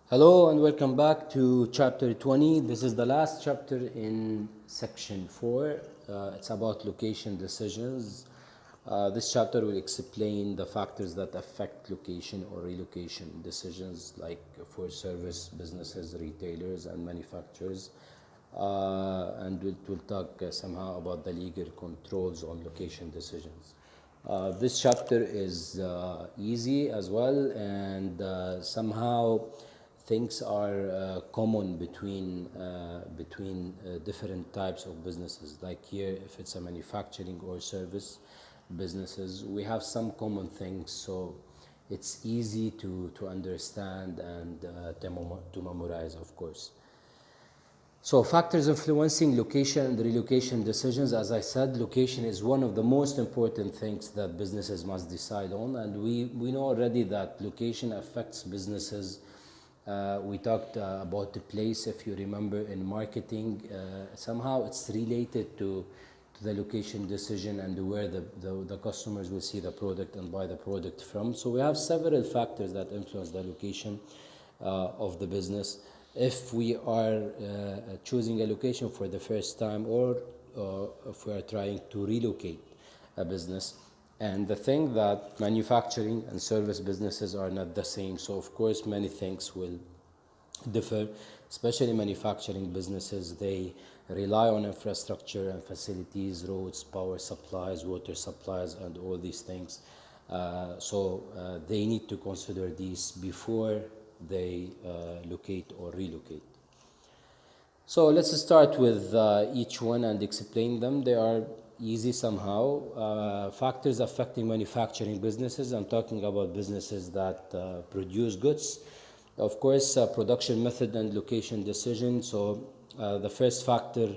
Hello and welcome back to chapter 20. This is the last chapter in section 4. It's about location decisions. This chapter will explain the factors that affect location or relocation decisions, like for service businesses, retailers, and manufacturers. And we'll talk somehow about the legal controls on location decisions. This chapter is easy as well, and somehow things are common between different types of businesses. Like here, if it's a manufacturing or service businesses, we have some common things, so it's easy to understand and to memorize, of course. So factors influencing location and relocation decisions. As I said, location is one of the most important things that businesses must decide on, and we know already that location affects businesses. We talked about the place, if you remember, in marketing. Somehow it's related to the location decision and where the customers will see the product and buy the product from. So we have several factors that influence the location of the business. If we are choosing a location for the first time, or if we are trying to relocate a business. And the thing that manufacturing and service businesses are not the same. So of course many things will differ, especially manufacturing businesses. They rely on infrastructure and facilities, roads, power supplies, water supplies, and all these things. So they need to consider these before they locate or relocate. So let's start with each one and explain them. They are easy somehow. Factors affecting manufacturing businesses. I'm talking about businesses that produce goods. Of course, production method and location decision. So the first factor,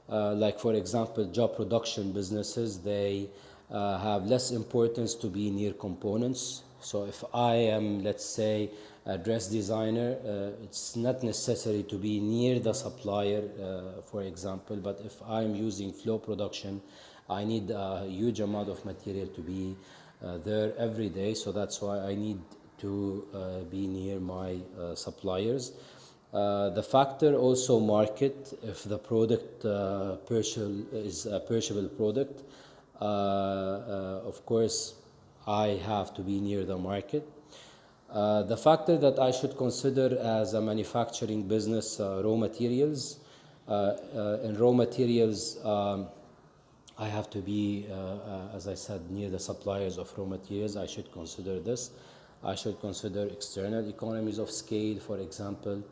like for example, job production businesses, they have less importance to be near components. So if I am, let's say, a dress designer, it's not necessary to be near the supplier, for example, but if I'm using flow production, I need a huge amount of material to be there every day, so that's why I need to be near my suppliers. The factor also market. If the product is a perishable product, of course I have to be near the market. The factor that I should consider as a manufacturing business, raw materials. In raw materials, I have to be, as I said, near the suppliers of raw materials. I should consider this. I should consider external economies of scale, for example.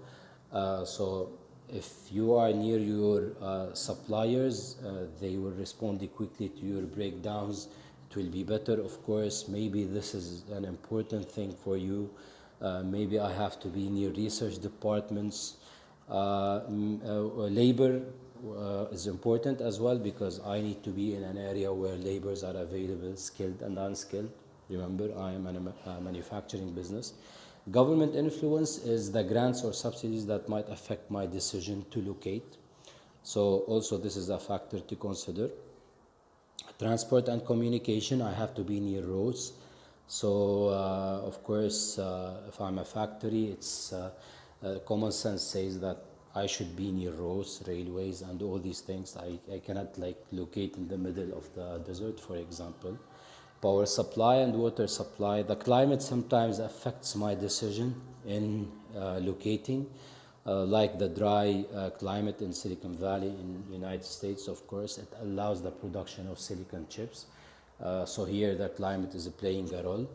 So if you are near your suppliers, they will respond quickly to your breakdowns. It will be better, of course. Maybe this is an important thing for you. Maybe I have to be near research departments. Labor is important as well, because I need to be in an area where laborers are available, skilled and unskilled. Remember, I am a manufacturing business. Government influence is the grants or subsidies that might affect my decision to locate. So also this is a factor to consider. Transport and communication, I have to be near roads. So of course, if I'm a factory, it's common sense says that I should be near roads, railways, and all these things. I cannot locate in the middle of the desert, for example. Power supply and water supply. The climate sometimes affects my decision in locating, like the dry climate in Silicon Valley in the United States. Of course, it allows the production of silicon chips. So here the climate is playing a role.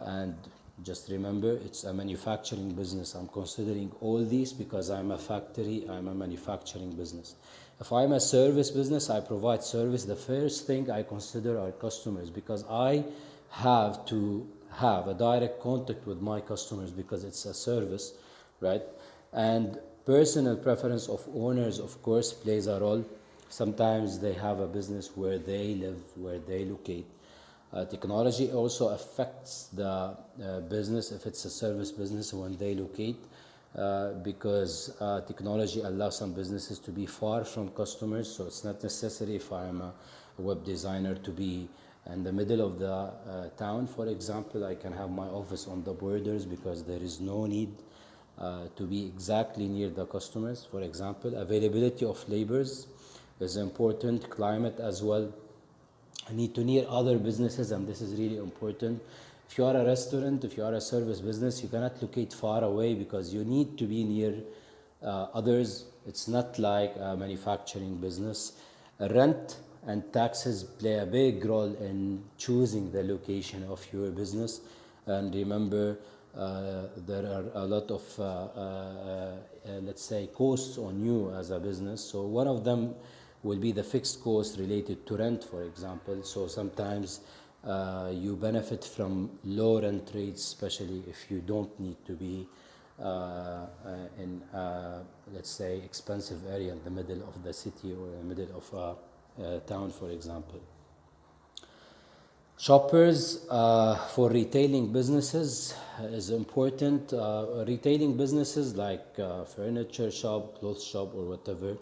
And just remember, it's a manufacturing business. I'm considering all these because I'm a factory, I'm a manufacturing business. If I'm a service business, I provide service. The first thing I consider are customers, because I have to have a direct contact with my customers because it's a service, right? And personal preference of owners, of course, plays a role. Sometimes they have a business where they live, where they locate. Technology also affects the business if it's a service business when they locate, because technology allows some businesses to be far from customers. So it's not necessary if I'm a web designer to be in the middle of the town, for example. I can have my office on the borders because there is no need to be exactly near the customers. For example, availability of laborers is important, climate as well. I need to near other businesses, and this is really important. If you are a restaurant, if you are a service business, you cannot locate far away because you need to be near others. It's not like a manufacturing business. Rent and taxes play a big role in choosing the location of your business. And remember, there are a lot of, let's say, costs on you as a business. So one of them will be the fixed cost related to rent, for example. So sometimes you benefit from low rent rates, especially if you don't need to be in, let's say, expensive area in the middle of the city or in the middle of a town, for example. Shoppers for retailing businesses is important. Retailing businesses like furniture shop, clothes shop, or whatever.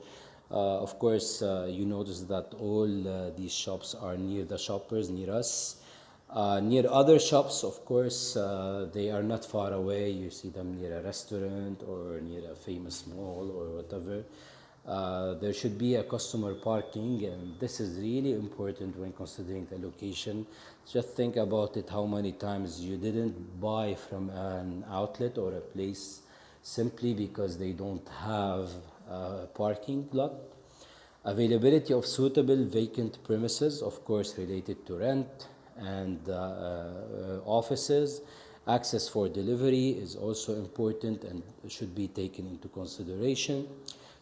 Of course, you notice that all these shops are near the shoppers, near us. Near other shops, of course, they are not far away. You see them near a restaurant or near a famous mall or whatever. There should be a customer parking, and this is really important when considering the location. Just think about it, how many times you didn't buy from an outlet or a place simply because they don't have a parking lot. Availability of suitable vacant premises, of course, related to rent and offices. Access for delivery is also important and should be taken into consideration.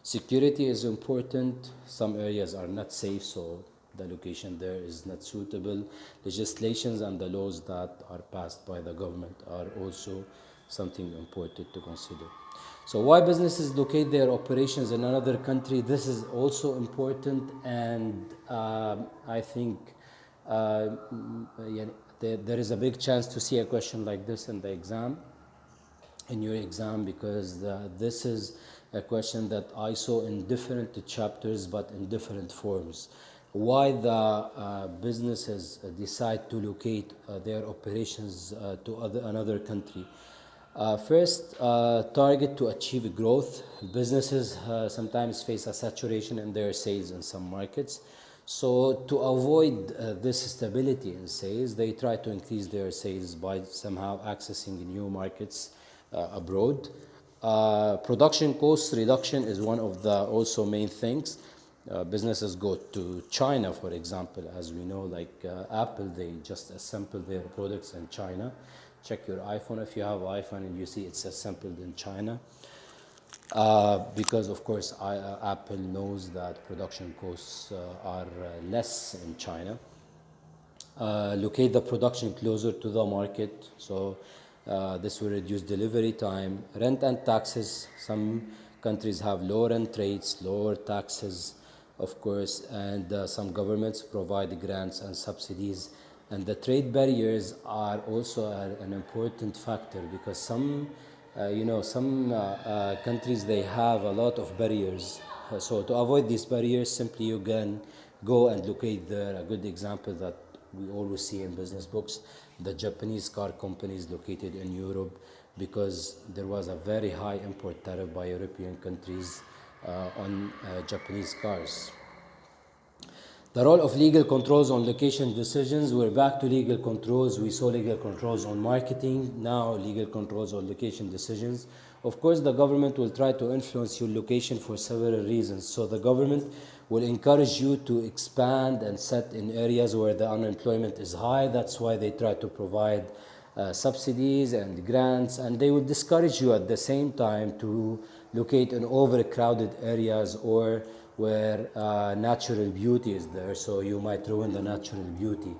Security is important. Some areas are not safe, so the location there is not suitable. Legislations and the laws that are passed by the government are also something important to consider. So why businesses locate their operations in another country? This is also important, and I think there is a big chance to see a question like this in the exam, in your exam, because this is a question that I saw in different chapters but in different forms. Why the businesses decide to locate their operations to another country? First, target to achieve growth. Businesses sometimes face a saturation in their sales in some markets. So to avoid this stability in sales, they try to increase their sales by somehow accessing new markets abroad. Production cost reduction is one of the also main things. Businesses go to China, for example, as we know, like Apple, they just assemble their products in China. Check your iPhone if you have iPhone and you see it's assembled in China. Because of course Apple knows that production costs are less in China. Locate the production closer to the market, so this will reduce delivery time. Rent and taxes, some countries have low rent rates, lower taxes, of course, and some governments provide grants and subsidies. And the trade barriers are also an important factor, because some countries, they have a lot of barriers. So to avoid these barriers, simply you can go and locate there. A good example that we always see in business books, the Japanese car companies located in Europe, because there was a very high import tariff by European countries on Japanese cars. The role of legal controls on location decisions. We're back to legal controls. We saw legal controls on marketing, now legal controls on location decisions. Of course, the government will try to influence your location for several reasons. So the government will encourage you to expand and set in areas where the unemployment is high. That's why they try to provide subsidies and grants, and they will discourage you at the same time to locate in overcrowded areas or where natural beauty is there, so you might ruin the natural beauty.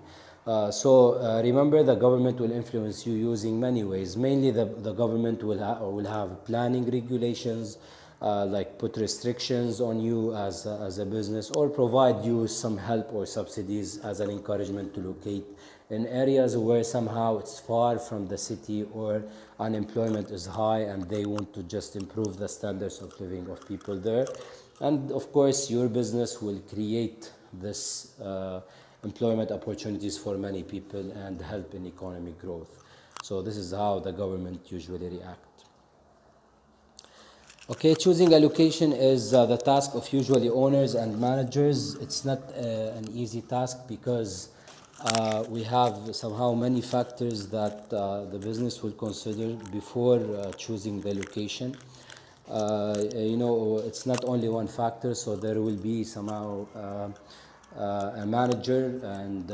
Remember, the government will influence you using many ways. Mainly the government will have planning regulations, like put restrictions on you as a business, or provide you some help or subsidies as an encouragement to locate in areas where somehow it's far from the city or unemployment is high and they want to just improve the standards of living of people there. And of course, your business will create this employment opportunities for many people and help in economic growth. So this is how the government usually react. Okay, choosing a location is the task of usually owners and managers. It's not an easy task because we have somehow many factors that the business will consider before choosing the location. It's not only one factor, so there will be somehow a manager and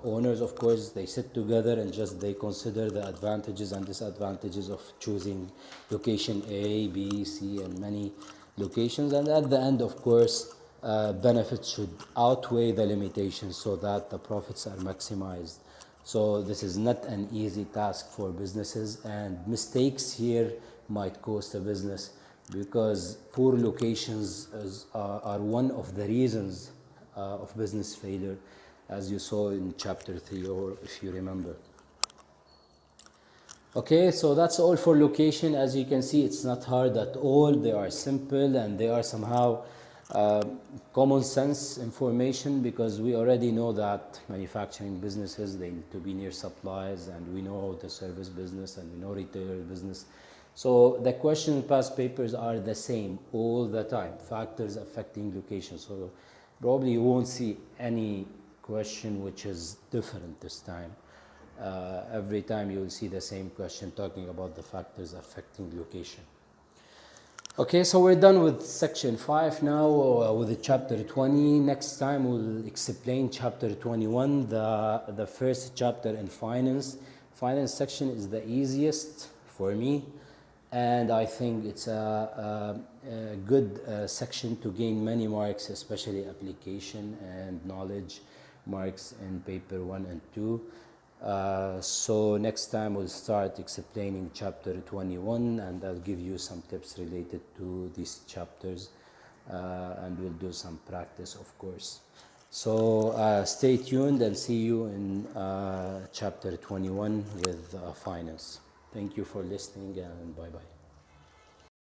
owners, of course, they sit together and just they consider the advantages and disadvantages of choosing location A, B, C, and many locations. And at the end, of course, benefits should outweigh the limitations so that the profits are maximized. So this is not an easy task for businesses, and mistakes here might cost a business because poor locations are one of the reasons of business failure, as you saw in chapter 3, or if you remember. Okay, so that's all for location. As you can see, it's not hard at all. They are simple and they are somehow common sense information, because we already know that manufacturing businesses, they need to be near supplies, and we know the service business and we know retailer business. So the question in past papers are the same all the time, factors affecting location. So probably you won't see any question which is different this time. Every time you will see the same question talking about the factors affecting location. Okay, so we're done with section 5 now, with the chapter 20. Next time we'll explain chapter 21, the first chapter in finance. Finance section is the easiest for me, and I think it's a good section to gain many marks, especially application and knowledge marks in paper 1 and 2. So next time we'll start explaining chapter 21, and I'll give you some tips related to these chapters, and we'll do some practice, of course. So stay tuned and see you in chapter 21 with finance. Thank you for listening, and bye-bye.